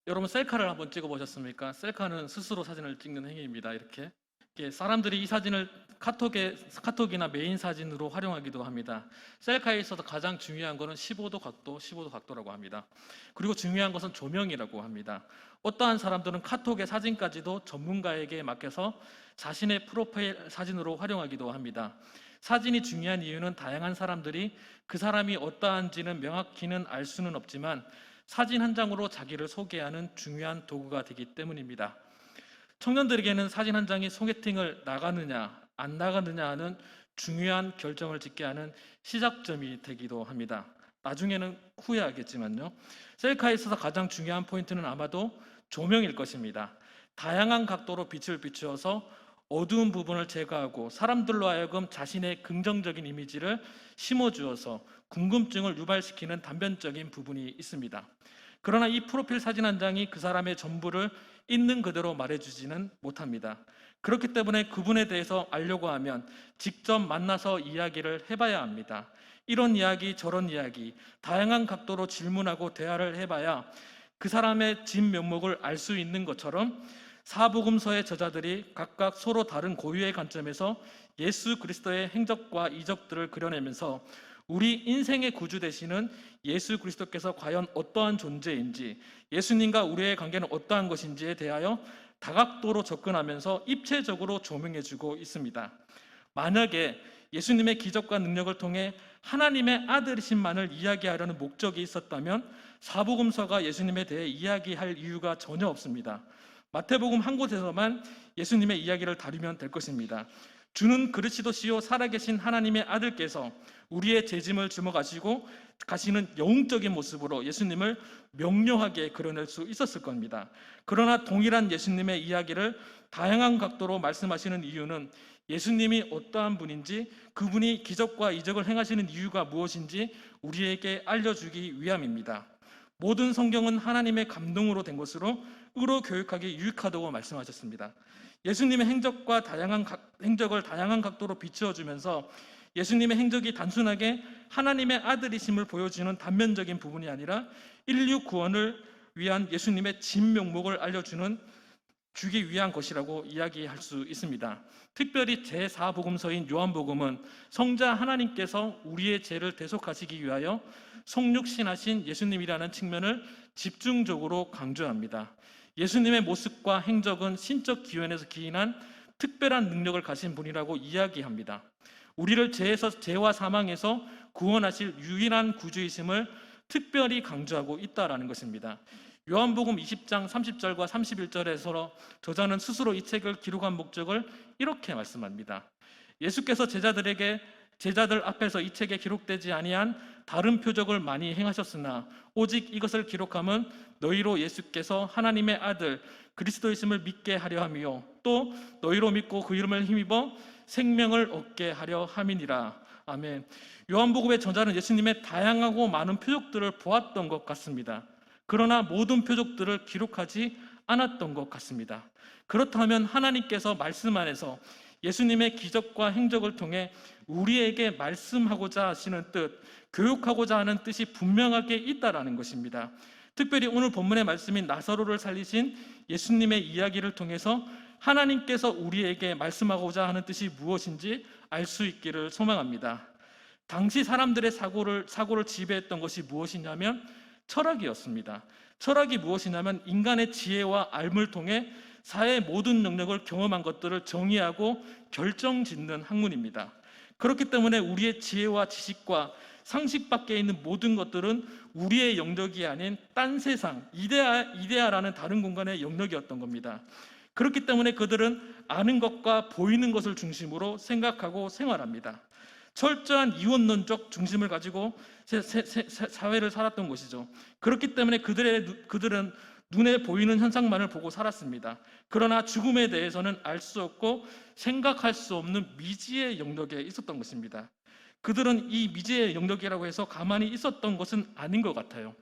여러분 셀카를 한번 찍어 보셨습니까? 셀카는 스스로 사진을 찍는 행위입니다. 이렇게 사람들이 이 사진을 카톡이나 메인 사진으로 활용하기도 합니다. 셀카에 있어서 가장 중요한 것은 15도 각도, 15도 각도라고 합니다. 그리고 중요한 것은 조명이라고 합니다. 어떠한 사람들은 카톡의 사진까지도 전문가에게 맡겨서 자신의 프로파일 사진으로 활용하기도 합니다. 사진이 중요한 이유는 다양한 사람들이 그 사람이 어떠한지는 명확히는 알 수는 없지만 사진 한 장으로 자기를 소개하는 중요한 도구가 되기 때문입니다. 청년들에게는 사진 한 장이 소개팅을 나가느냐 안 나가느냐 하는 중요한 결정을 짓게 하는 시작점이 되기도 합니다. 나중에는 후회하겠지만요. 셀카에 있어서 가장 중요한 포인트는 아마도 조명일 것입니다. 다양한 각도로 빛을 비추어서 어두운 부분을 제거하고 사람들로 하여금 자신의 긍정적인 이미지를 심어주어서 궁금증을 유발시키는 단편적인 부분이 있습니다. 그러나 이 프로필 사진 한 장이 그 사람의 전부를 있는 그대로 말해주지는 못합니다. 그렇기 때문에 그분에 대해서 알려고 하면 직접 만나서 이야기를 해봐야 합니다. 이런 이야기 저런 이야기 다양한 각도로 질문하고 대화를 해봐야 그 사람의 진면목을 알 수 있는 것처럼 사복음서의 저자들이 각각 서로 다른 고유의 관점에서 예수 그리스도의 행적과 이적들을 그려내면서 우리 인생의 구주 되시는 예수 그리스도께서 과연 어떠한 존재인지, 예수님과 우리의 관계는 어떠한 것인지에 대하여 다각도로 접근하면서 입체적으로 조명해주고 있습니다. 만약에 예수님의 기적과 능력을 통해 하나님의 아들이신만을 이야기하려는 목적이 있었다면 사복음서가 예수님에 대해 이야기할 이유가 전혀 없습니다. 마태복음 한 곳에서만 예수님의 이야기를 다루면 될 것입니다. 주는 그리스도시요 살아계신 하나님의 아들께서 우리의 죄짐을 짊어 가시는 영적인 모습으로 예수님을 명료하게 그려낼 수 있었을 겁니다. 그러나 동일한 예수님의 이야기를 다양한 각도로 말씀하시는 이유는 예수님이 어떠한 분인지, 그분이 기적과 이적을 행하시는 이유가 무엇인지 우리에게 알려주기 위함입니다. 모든 성경은 하나님의 감동으로 된 것으로 의로 교육하기 유익하다고 말씀하셨습니다. 예수님의 행적을 다양한 각도로 비추어주면서 예수님의 행적이 단순하게 하나님의 아들이심을 보여주는 단면적인 부분이 아니라 인류 구원을 위한 예수님의 진면목을 주기 위한 것이라고 이야기할 수 있습니다. 특별히 제4복음서인 요한복음은 성자 하나님께서 우리의 죄를 대속하시기 위하여 성육신하신 예수님이라는 측면을 집중적으로 강조합니다. 예수님의 모습과 행적은 신적 기원에서 기인한 특별한 능력을 가진 분이라고 이야기합니다. 우리를 죄와 사망에서 구원하실 유일한 구주이심을 특별히 강조하고 있다는 것입니다. 요한복음 20장 30절과 31절에서 저자는 스스로 이 책을 기록한 목적을 이렇게 말씀합니다. 예수께서 제자들 앞에서 이 책에 기록되지 아니한 다른 표적을 많이 행하셨으나 오직 이것을 기록함은 너희로 예수께서 하나님의 아들 그리스도이심을 믿게 하려 함이요 또 너희로 믿고 그 이름을 힘입어 생명을 얻게 하려 함이니라. 아멘. 요한복음의 저자는 예수님의 다양하고 많은 표적들을 보았던 것 같습니다. 그러나 모든 표적들을 기록하지 않았던 것 같습니다. 그렇다면 하나님께서 말씀 안에서 예수님의 기적과 행적을 통해 우리에게 말씀하고자 하시는 뜻, 교육하고자 하는 뜻이 분명하게 있다라는 것입니다. 특별히 오늘 본문의 말씀인 나사로를 살리신 예수님의 이야기를 통해서 하나님께서 우리에게 말씀하고자 하는 뜻이 무엇인지 알 수 있기를 소망합니다. 당시 사람들의 사고를 지배했던 것이 무엇이냐면 철학이었습니다. 철학이 무엇이냐면 인간의 지혜와 알을 통해 사회의 모든 영역을 경험한 것들을 정의하고 결정짓는 학문입니다. 그렇기 때문에 우리의 지혜와 지식과 상식 밖에 있는 모든 것들은 우리의 영역이 아닌 딴 세상, 이데아라는 다른 공간의 영역이었던 겁니다. 그렇기 때문에 그들은 아는 것과 보이는 것을 중심으로 생각하고 생활합니다. 철저한 이원론적 중심을 가지고 사회를 살았던 것이죠. 그렇기 때문에 그들은 눈에 보이는 현상만을 보고 살았습니다. 그러나 죽음에 대해서는 알 수 없고 생각할 수 없는 미지의 영역에 있었던 것입니다. 그들은 이 미지의 영역이라고 해서 가만히 있었던 것은 아닌 것 같아요.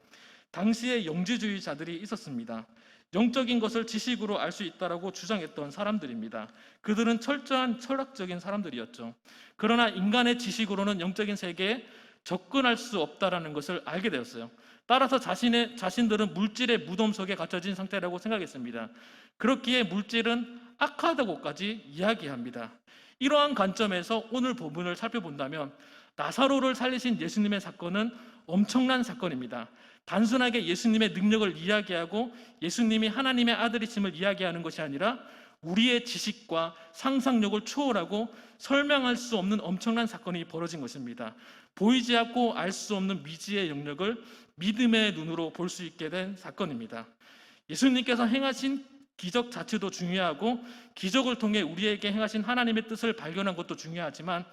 당시에 영지주의자들이 있었습니다. 영적인 것을 지식으로 알 수 있다라고 주장했던 사람들입니다. 그들은 철저한 철학적인 사람들이었죠. 그러나 인간의 지식으로는 영적인 세계에 접근할 수 없다라는 것을 알게 되었어요. 따라서 자신들은 물질의 무덤 속에 갇혀진 상태라고 생각했습니다. 그렇기에 물질은 악하다고까지 이야기합니다. 이러한 관점에서 오늘 본문을 살펴본다면 나사로를 살리신 예수님의 사건은 엄청난 사건입니다. 단순하게 예수님의 능력을 이야기하고 예수님이 하나님의 아들이심을 이야기하는 것이 아니라 우리의 지식과 상상력을 초월하고 설명할 수 없는 엄청난 사건이 벌어진 것입니다. 보이지 않고 알 수 없는 미지의 영역을 믿음의 눈으로 볼 수 있게 된 사건입니다. 예수님께서 행하신 기적 자체도 중요하고 기적을 통해 우리에게 행하신 하나님의 뜻을 발견한 것도 중요하지만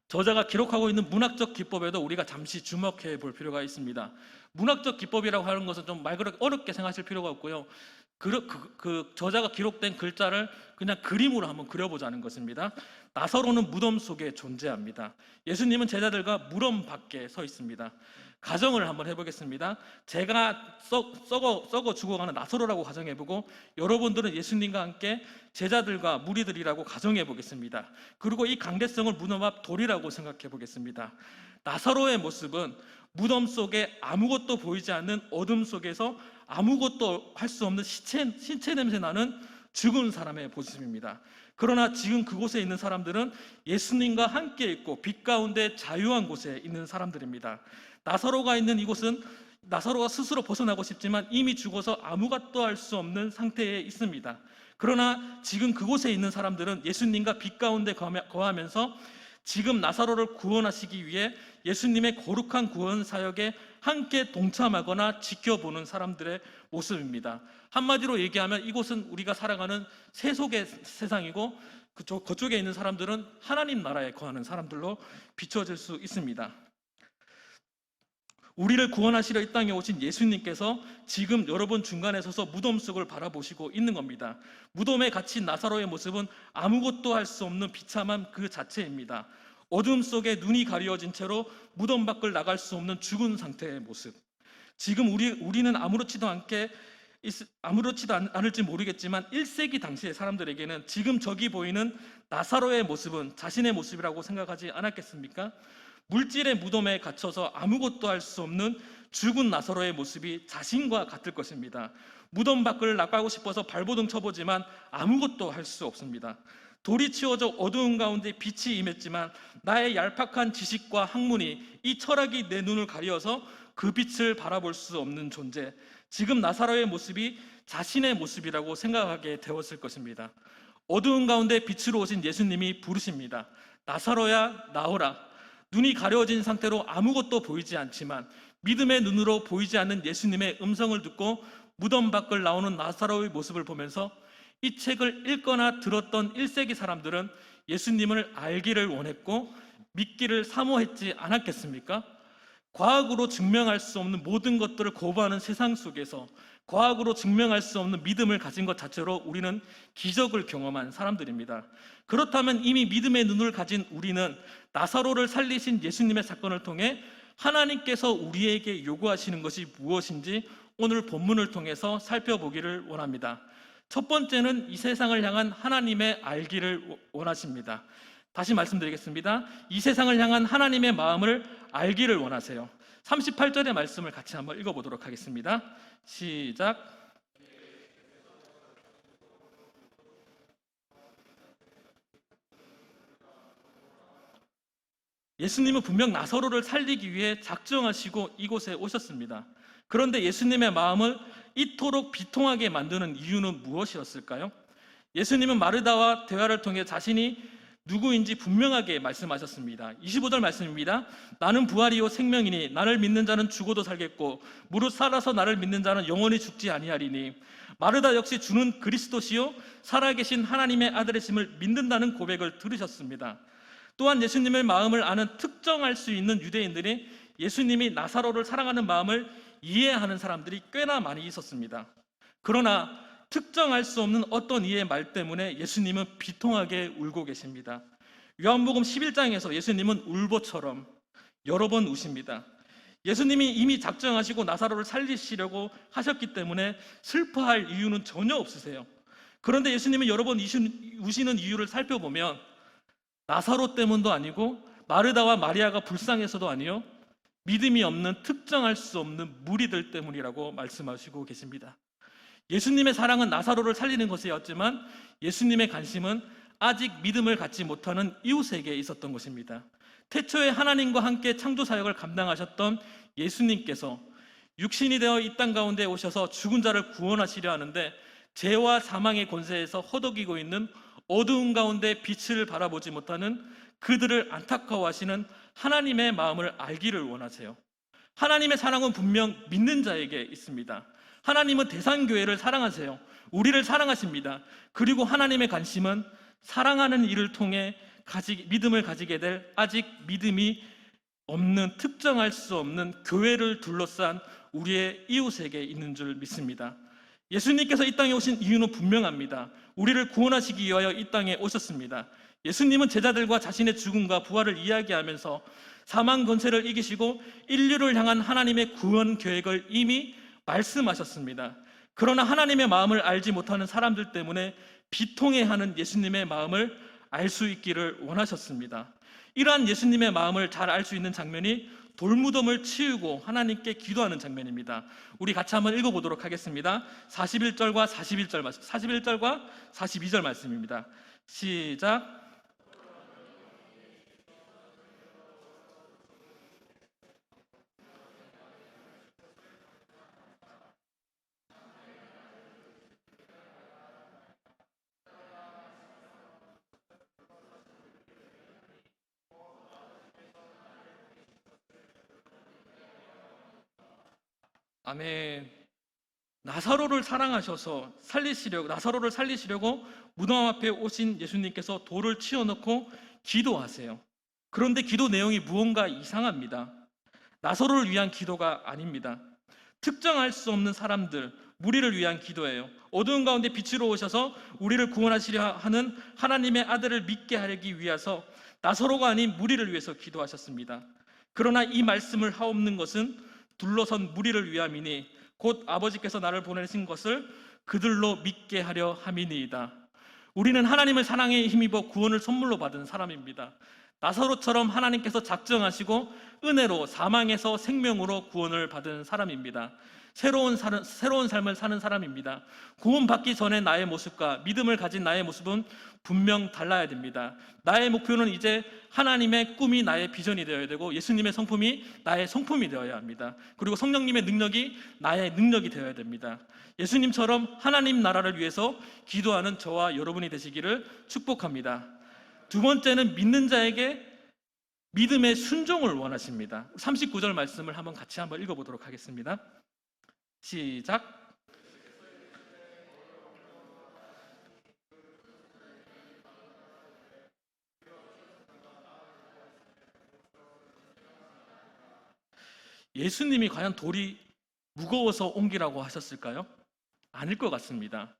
저자가 기록하고 있는 문학적 기법에도 우리가 잠시 주목해 볼 필요가 있습니다. 문학적 기법이라고 하는 것은 좀 말 그렇게 어렵게 생각하실 필요가 없고요. 저자가 기록된 글자를 그냥 그림으로 한번 그려보자는 것입니다. 나사로는 무덤 속에 존재합니다. 예수님은 제자들과 무덤 밖에 서 있습니다. 가정을 한번 해보겠습니다. 제가 썩어 죽어가는 나사로라고 가정해보고 여러분들은 예수님과 함께 제자들과 무리들이라고 가정해보겠습니다. 그리고 이 강대성을 무덤 앞 돌이라고 생각해보겠습니다. 나사로의 모습은 무덤 속에 아무것도 보이지 않는 어둠 속에서 아무것도 할 수 없는 신체 냄새 나는 죽은 사람의 모습입니다. 그러나 지금 그곳에 있는 사람들은 예수님과 함께 있고 빛 가운데 자유한 곳에 있는 사람들입니다. 나사로가 있는 이곳은 나사로가 스스로 벗어나고 싶지만 이미 죽어서 아무것도 할 수 없는 상태에 있습니다. 그러나 지금 그곳에 있는 사람들은 예수님과 빛 가운데 거하면서 지금 나사로를 구원하시기 위해 예수님의 거룩한 구원 사역에 함께 동참하거나 지켜보는 사람들의 모습입니다. 한마디로 얘기하면 이곳은 우리가 살아가는 세속의 세상이고 그쪽에 있는 사람들은 하나님 나라에 거하는 사람들로 비춰질 수 있습니다. 우리를 구원하시려 이 땅에 오신 예수님께서 지금 여러분 중간에 서서 무덤 속을 바라보시고 있는 겁니다. 무덤에 갇힌 나사로의 모습은 아무것도 할 수 없는 비참함 그 자체입니다. 어둠 속에 눈이 가려진 채로 무덤 밖을 나갈 수 없는 죽은 상태의 모습. 지금 우리는 아무렇지도 않을지 모르겠지만 1세기 당시의 사람들에게는 지금 저기 보이는 나사로의 모습은 자신의 모습이라고 생각하지 않았겠습니까? 물질의 무덤에 갇혀서 아무것도 할 수 없는 죽은 나사로의 모습이 자신과 같을 것입니다. 무덤 밖을 나가고 싶어서 발버둥 쳐보지만 아무것도 할 수 없습니다. 돌이 치워져 어두운 가운데 빛이 임했지만 나의 얄팍한 지식과 학문이 이 철학이 내 눈을 가려서 그 빛을 바라볼 수 없는 존재. 지금 나사로의 모습이 자신의 모습이라고 생각하게 되었을 것입니다. 어두운 가운데 빛으로 오신 예수님이 부르십니다. 나사로야 나오라. 눈이 가려진 상태로 아무것도 보이지 않지만 믿음의 눈으로 보이지 않는 예수님의 음성을 듣고 무덤 밖을 나오는 나사로의 모습을 보면서 이 책을 읽거나 들었던 1세기 사람들은 예수님을 알기를 원했고 믿기를 사모했지 않았겠습니까? 과학으로 증명할 수 없는 모든 것들을 거부하는 세상 속에서 과학으로 증명할 수 없는 믿음을 가진 것 자체로 우리는 기적을 경험한 사람들입니다. 그렇다면 이미 믿음의 눈을 가진 우리는 나사로를 살리신 예수님의 사건을 통해 하나님께서 우리에게 요구하시는 것이 무엇인지 오늘 본문을 통해서 살펴보기를 원합니다. 첫 번째는 이 세상을 향한 하나님의 알기를 원하십니다. 다시 말씀드리겠습니다. 이 세상을 향한 하나님의 마음을 알기를 원하세요. 38절의 말씀을 같이 한번 읽어보도록 하겠습니다. 시작. 예수님은 분명 나사로를 살리기 위해 작정하시고 이곳에 오셨습니다. 그런데 예수님의 마음을 이토록 비통하게 만드는 이유는 무엇이었을까요? 예수님은 마르다와 대화를 통해 자신이 누구인지 분명하게 말씀하셨습니다. 25절 말씀입니다. 나는 부활이요 생명이니 나를 믿는 자는 죽어도 살겠고 무릇 살아서 나를 믿는 자는 영원히 죽지 아니하리니. 마르다 역시 주는 그리스도시요 살아계신 하나님의 아들이심을 믿는다는 고백을 들으셨습니다. 또한 예수님의 마음을 아는 특정할 수 있는 유대인들이 예수님이 나사로를 사랑하는 마음을 이해하는 사람들이 꽤나 많이 있었습니다. 그러나 특정할 수 없는 어떤 이의 말 때문에 예수님은 비통하게 울고 계십니다. 요한복음 11장에서 예수님은 울보처럼 여러 번 우십니다. 예수님이 이미 작정하시고 나사로를 살리시려고 하셨기 때문에 슬퍼할 이유는 전혀 없으세요. 그런데 예수님은 여러 번 우시는 이유를 살펴보면 나사로 때문도 아니고 마르다와 마리아가 불쌍해서도 아니요 믿음이 없는 특정할 수 없는 무리들 때문이라고 말씀하시고 계십니다. 예수님의 사랑은 나사로를 살리는 것이었지만 예수님의 관심은 아직 믿음을 갖지 못하는 이웃에게 있었던 것입니다. 태초에 하나님과 함께 창조 사역을 감당하셨던 예수님께서 육신이 되어 이 땅 가운데 오셔서 죽은 자를 구원하시려 하는데 죄와 사망의 권세에서 허덕이고 있는 어두운 가운데 빛을 바라보지 못하는 그들을 안타까워하시는 하나님의 마음을 알기를 원하세요. 하나님의 사랑은 분명 믿는 자에게 있습니다. 하나님은 대산교회를 사랑하세요. 우리를 사랑하십니다. 그리고 하나님의 관심은 사랑하는 이를 통해 믿음을 가지게 될 아직 믿음이 없는, 특정할 수 없는 교회를 둘러싼 우리의 이웃에게 있는 줄 믿습니다. 예수님께서 이 땅에 오신 이유는 분명합니다. 우리를 구원하시기 위하여 이 땅에 오셨습니다. 예수님은 제자들과 자신의 죽음과 부활을 이야기하면서 사망 권세를 이기시고 인류를 향한 하나님의 구원 계획을 이미 말씀하셨습니다. 그러나 하나님의 마음을 알지 못하는 사람들 때문에 비통해하는 예수님의 마음을 알 수 있기를 원하셨습니다. 이러한 예수님의 마음을 잘 알 수 있는 장면이 돌무덤을 치우고 하나님께 기도하는 장면입니다. 우리 같이 한번 읽어보도록 하겠습니다. 41절과 42절 말씀입니다. 시작. 아멘. 나사로를 살리시려고 무덤 앞에 오신 예수님께서 돌을 치워놓고 기도하세요. 그런데 기도 내용이 무언가 이상합니다. 나사로를 위한 기도가 아닙니다. 특정할 수 없는 사람들, 무리를 위한 기도예요. 어두운 가운데 빛으로 오셔서 우리를 구원하시려 하는 하나님의 아들을 믿게 하기 위해서 나사로가 아닌 무리를 위해서 기도하셨습니다. 그러나 이 말씀을 하옵는 것은 둘러선 무리를 위함이니 곧 아버지께서 나를 보내신 것을 그들로 믿게 하려 함이니이다. 우리는 하나님의 사랑에 힘입어 구원을 선물로 받은 사람입니다. 나사로처럼 하나님께서 작정하시고 은혜로 사망에서 생명으로 구원을 받은 사람입니다. 새로운 삶을 사는 사람입니다. 구원받기 전에 나의 모습과 믿음을 가진 나의 모습은 분명 달라야 됩니다. 나의 목표는 이제 하나님의 꿈이 나의 비전이 되어야 되고 예수님의 성품이 나의 성품이 되어야 합니다. 그리고 성령님의 능력이 나의 능력이 되어야 됩니다. 예수님처럼 하나님 나라를 위해서 기도하는 저와 여러분이 되시기를 축복합니다. 두 번째는 믿는 자에게 믿음의 순종을 원하십니다. 39절 말씀을 같이 한번 읽어보도록 하겠습니다. 시작. 예수님이 과연 돌이 무거워서 옮기라고 하셨을까요? 아닐 것 같습니다.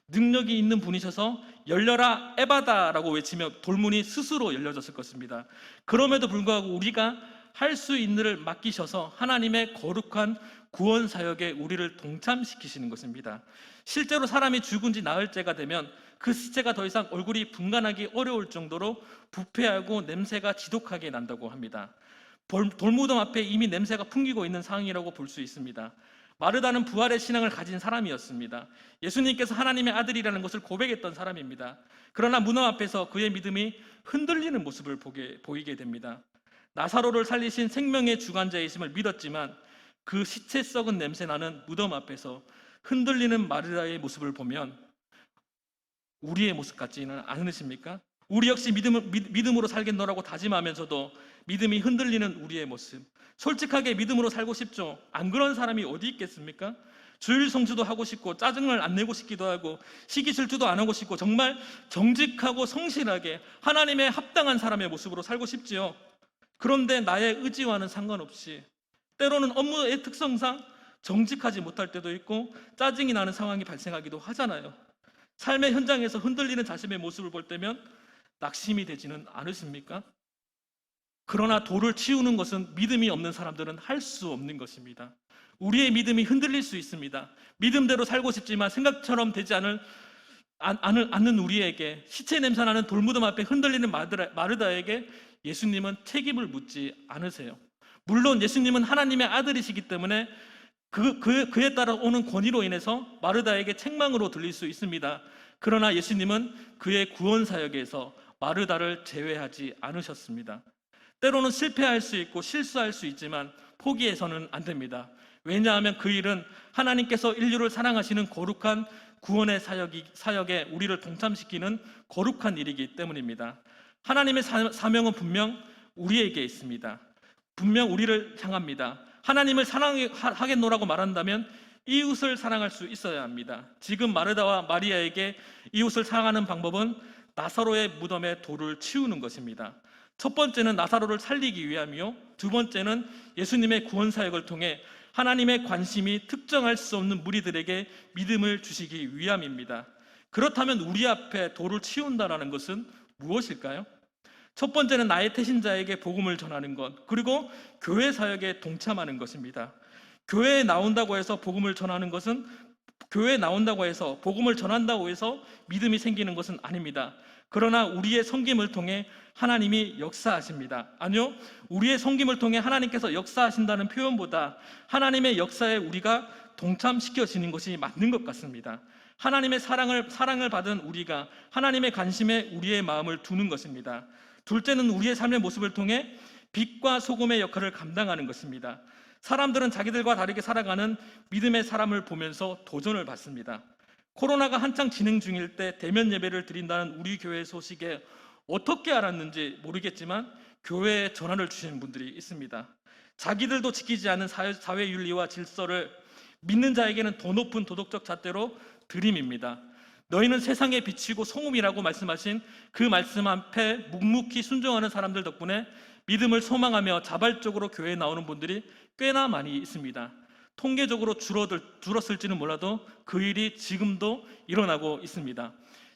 능력이 있는 분이셔서 열려라 에바다라고 외치며 돌문이 스스로 열려졌을 것입니다. 그럼에도 불구하고 우리가 할 수 있는 일을 맡기셔서 하나님의 거룩한 구원 사역에 우리를 동참시키시는 것입니다. 실제로 사람이 죽은 지 나흘째가 되면 그 시체가 더 이상 얼굴이 분간하기 어려울 정도로 부패하고 냄새가 지독하게 난다고 합니다. 돌무덤 앞에 이미 냄새가 풍기고 있는 상황이라고 볼 수 있습니다. 마르다는 부활의 신앙을 가진 사람이었습니다. 예수님께서 하나님의 아들이라는 것을 고백했던 사람입니다. 그러나 무덤 앞에서 그의 믿음이 흔들리는 모습을 보이게 됩니다. 나사로를 살리신 생명의 주관자이심을 믿었지만 그 시체 썩은 냄새 나는 무덤 앞에서 흔들리는 마르다의 모습을 보면 우리의 모습 같지는 않으십니까? 우리 역시 믿음으로 살겠노라고 다짐하면서도 믿음이 흔들리는 우리의 모습, 솔직하게 믿음으로 살고 싶죠. 안 그런 사람이 어디 있겠습니까? 주일 성수도 하고 싶고 짜증을 안 내고 싶기도 하고 시기 질투도 안 하고 싶고 정말 정직하고 성실하게 하나님의 합당한 사람의 모습으로 살고 싶지요. 그런데 나의 의지와는 상관없이 때로는 업무의 특성상 정직하지 못할 때도 있고 짜증이 나는 상황이 발생하기도 하잖아요. 삶의 현장에서 흔들리는 자신의 모습을 볼 때면 낙심이 되지는 않으십니까? 그러나 돌을 치우는 것은 믿음이 없는 사람들은 할 수 없는 것입니다. 우리의 믿음이 흔들릴 수 있습니다. 믿음대로 살고 싶지만 생각처럼 되지 않는 우리에게, 시체 냄새나는 돌무덤 앞에 흔들리는 마르다에게 예수님은 책임을 묻지 않으세요. 물론 예수님은 하나님의 아들이시기 때문에 그에 따라 오는 권위로 인해서 마르다에게 책망으로 들릴 수 있습니다. 그러나 예수님은 그의 구원 사역에서 마르다를 제외하지 않으셨습니다. 때로는 실패할 수 있고 실수할 수 있지만 포기해서는 안 됩니다. 왜냐하면 그 일은 하나님께서 인류를 사랑하시는 거룩한 구원의 사역에 우리를 동참시키는 거룩한 일이기 때문입니다. 하나님의 사명은 분명 우리에게 있습니다. 분명 우리를 향합니다. 하나님을 사랑하겠노라고 말한다면 이웃을 사랑할 수 있어야 합니다. 지금 마르다와 마리아에게 이웃을 사랑하는 방법은 나사로의 무덤에 돌을 치우는 것입니다. 첫 번째는 나사로를 살리기 위함이요, 두 번째는 예수님의 구원 사역을 통해 하나님의 관심이 특정할 수 없는 무리들에게 믿음을 주시기 위함입니다. 그렇다면 우리 앞에 돌을 치운다는 것은 무엇일까요? 첫 번째는 나의 태신자에게 복음을 전하는 것, 그리고 교회 사역에 동참하는 것입니다. 교회에 나온다고 해서 복음을 전하는 것은, 교회에 나온다고 해서 복음을 전한다고 해서 믿음이 생기는 것은 아닙니다. 그러나 우리의 섬김을 통해 하나님이 역사하십니다. 아니요, 우리의 섬김을 통해 하나님께서 역사하신다는 표현보다 하나님의 역사에 우리가 동참시켜지는 것이 맞는 것 같습니다. 하나님의 사랑을 받은 우리가 하나님의 관심에 우리의 마음을 두는 것입니다. 둘째는 우리의 삶의 모습을 통해 빛과 소금의 역할을 감당하는 것입니다. 사람들은 자기들과 다르게 살아가는 믿음의 사람을 보면서 도전을 받습니다. 코로나가 한창 진행 중일 때 대면 예배를 드린다는 우리 교회 소식에 어떻게 알았는지 모르겠지만 교회에 전화를 주시는 분들이 있습니다. 자기들도 지키지 않은 사회윤리와 질서를 믿는 자에게는 더 높은 도덕적 잣대로 들임입니다. 너희는 세상에 비치고 소금이라고 말씀하신 그 말씀 앞에 묵묵히 순종하는 사람들 덕분에 믿음을 소망하며 자발적으로 교회에 나오는 분들이 꽤나 많이 있습니다. 통계적으로 줄었을지는 몰라도 그 일이 지금도 일어나고 있습니다.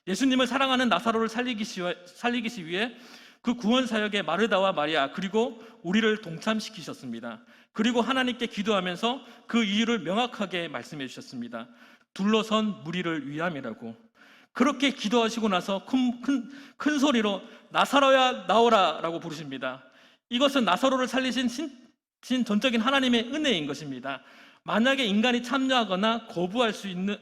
예수님을 사랑하는 나사로를 살리기 위해 그 구원 사역에 마르다와 마리아 그리고 우리를 동참시키셨습니다. 그리고 하나님께 기도하면서 그 이유를 명확하게 말씀해 주셨습니다. 둘러선 무리를 위함이라고. 그렇게 기도하시고 나서 큰 소리로 나사로야 나오라 라고 부르십니다. 이것은 나사로를 살리신 전적인 하나님의 은혜인 것입니다. 만약에 인간이 참여하거나 거부할 수 있는,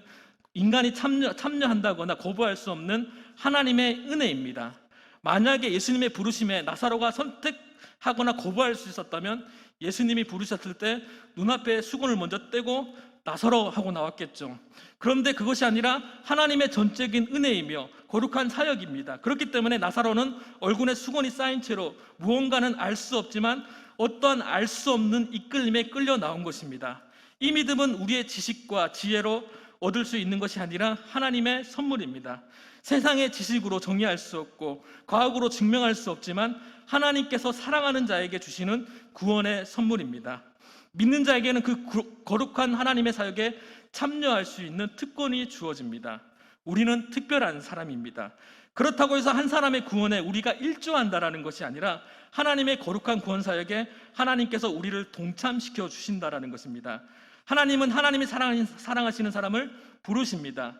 인간이 참여한다거나 거부할 수 없는 하나님의 은혜입니다. 만약에 예수님의 부르심에 나사로가 선택하거나 거부할 수 있었다면 예수님이 부르셨을 때 눈앞에 수건을 먼저 떼고 나사로 하고 나왔겠죠. 그런데 그것이 아니라 하나님의 전적인 은혜이며 거룩한 사역입니다. 그렇기 때문에 나사로는 얼굴에 수건이 쌓인 채로 무언가는 알 수 없지만 어떠한 알 수 없는 이끌림에 끌려 나온 것입니다. 이 믿음은 우리의 지식과 지혜로 얻을 수 있는 것이 아니라 하나님의 선물입니다. 세상의 지식으로 정의할 수 없고 과학으로 증명할 수 없지만 하나님께서 사랑하는 자에게 주시는 구원의 선물입니다. 믿는 자에게는 그 거룩한 하나님의 사역에 참여할 수 있는 특권이 주어집니다. 우리는 특별한 사람입니다. 그렇다고 해서 한 사람의 구원에 우리가 일조한다라는 것이 아니라 하나님의 거룩한 구원 사역에 하나님께서 우리를 동참시켜 주신다라는 것입니다. 하나님은 하나님이 사랑하시는 사람을 부르십니다.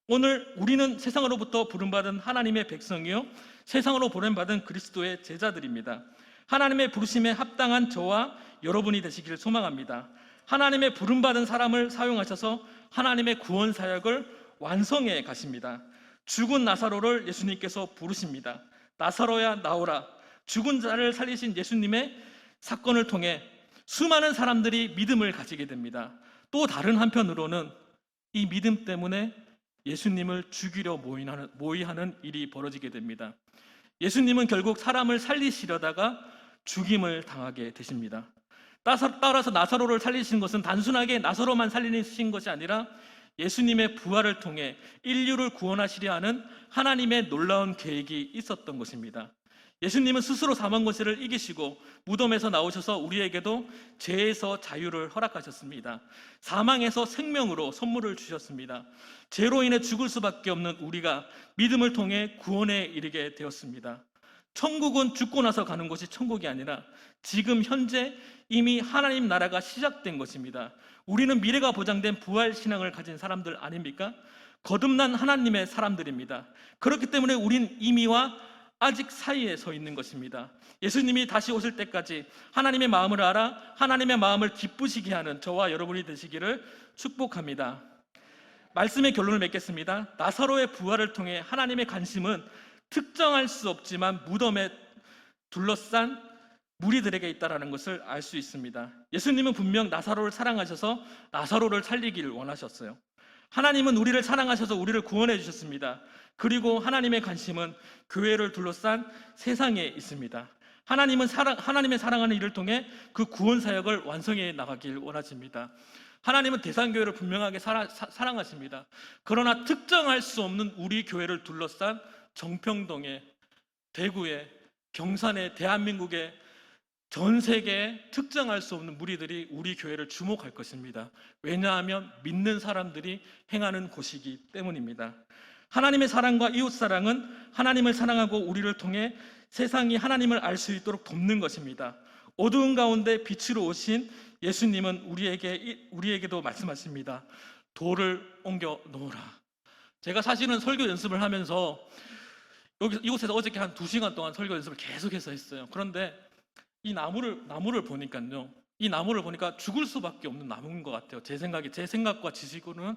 오늘 우리는 세상으로부터 부름받은 하나님의 백성이요 세상으로 보냄받은 그리스도의 제자들입니다. 하나님의 부르심에 합당한 저와 여러분이 되시기를 소망합니다. 하나님의 부름받은 사람을 사용하셔서 하나님의 구원 사역을 완성해 가십니다. 죽은 나사로를 예수님께서 부르십니다. 나사로야 나오라. 죽은 자를 살리신 예수님의 사건을 통해 수많은 사람들이 믿음을 가지게 됩니다. 또 다른 한편으로는 이 믿음 때문에 예수님을 죽이려 모의하는 일이 벌어지게 됩니다. 예수님은 결국 사람을 살리시려다가 죽임을 당하게 되십니다. 따라서 나사로를 살리신 것은 단순하게 나사로만 살리신 것이 아니라 예수님의 부활을 통해 인류를 구원하시려 하는 하나님의 놀라운 계획이 있었던 것입니다. 예수님은 스스로 사망 권세를 이기시고 무덤에서 나오셔서 우리에게도 죄에서 자유를 허락하셨습니다. 사망에서 생명으로 선물을 주셨습니다. 죄로 인해 죽을 수밖에 없는 우리가 믿음을 통해 구원에 이르게 되었습니다. 천국은 죽고 나서 가는 것이 천국이 아니라 지금 현재 이미 하나님 나라가 시작된 것입니다. 우리는 미래가 보장된 부활 신앙을 가진 사람들 아닙니까? 거듭난 하나님의 사람들입니다. 그렇기 때문에 우린 이미와 아직 사이에 서 있는 것입니다. 예수님이 다시 오실 때까지 하나님의 마음을 알아 하나님의 마음을 기쁘시게 하는 저와 여러분이 되시기를 축복합니다. 말씀의 결론을 맺겠습니다. 나사로의 부활을 통해 하나님의 관심은 특정할 수 없지만 무덤에 둘러싼 무리들에게 있다는 것을 알 수 있습니다. 예수님은 분명 나사로를 사랑하셔서 나사로를 살리기를 원하셨어요. 하나님은 우리를 사랑하셔서 우리를 구원해 주셨습니다. 그리고 하나님의 관심은 교회를 둘러싼 세상에 있습니다. 하나님의 사랑하는 일을 통해 그 구원 사역을 완성해 나가길 원하십니다. 하나님은 대산교회를 분명하게 사랑하십니다. 그러나 특정할 수 없는 우리 교회를 둘러싼 정평동에, 대구에, 경산에, 대한민국에, 전 세계에 특정할 수 없는 무리들이 우리 교회를 주목할 것입니다. 왜냐하면 믿는 사람들이 행하는 곳이기 때문입니다. 하나님의 사랑과 이웃 사랑은 하나님을 사랑하고 우리를 통해 세상이 하나님을 알 수 있도록 돕는 것입니다. 어두운 가운데 빛으로 오신 예수님은 우리에게도 말씀하십니다. 돌을 옮겨 놓으라. 제가 사실은 설교 연습을 하면서 이곳에서 어저께 한 2시간 동안 설교 연습을 계속해서 했어요. 그런데 이 나무를 보니까요. 이 나무를 보니까 죽을 수밖에 없는 나무인 것 같아요. 제 생각과 지식으로는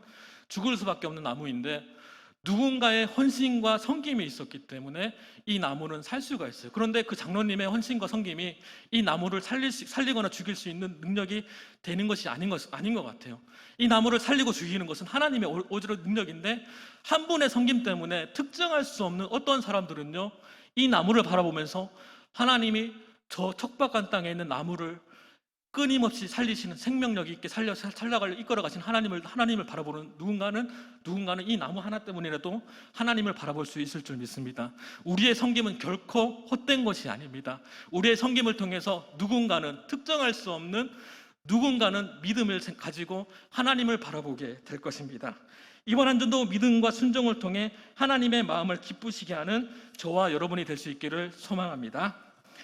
죽을 수밖에 없는 나무인데 누군가의 헌신과 섬김이 있었기 때문에 이 나무는 살 수가 있어요. 그런데 그 장로님의 헌신과 섬김이 이 나무를 살리거나 죽일 수 있는 능력이 되는 것이 아닌 것 같아요. 이 나무를 살리고 죽이는 것은 하나님의 오지로 능력인데 한 분의 섬김 때문에 특정할 수 없는 어떤 사람들은요, 이 나무를 바라보면서 하나님이 저 척박한 땅에 있는 나무를 끊임없이 살리시는 생명력 있게 살려가려 이끌어가신 하나님을 바라보는 누군가는 이 나무 하나 때문이라도 하나님을 바라볼 수 있을 줄 믿습니다. 우리의 섬김은 결코 헛된 것이 아닙니다. 우리의 섬김을 통해서 누군가는 특정할 수 없는 누군가는 믿음을 가지고 하나님을 바라보게 될 것입니다. 이번 한 주도 믿음과 순종을 통해 하나님의 마음을 기쁘시게 하는 저와 여러분이 될 수 있기를 소망합니다.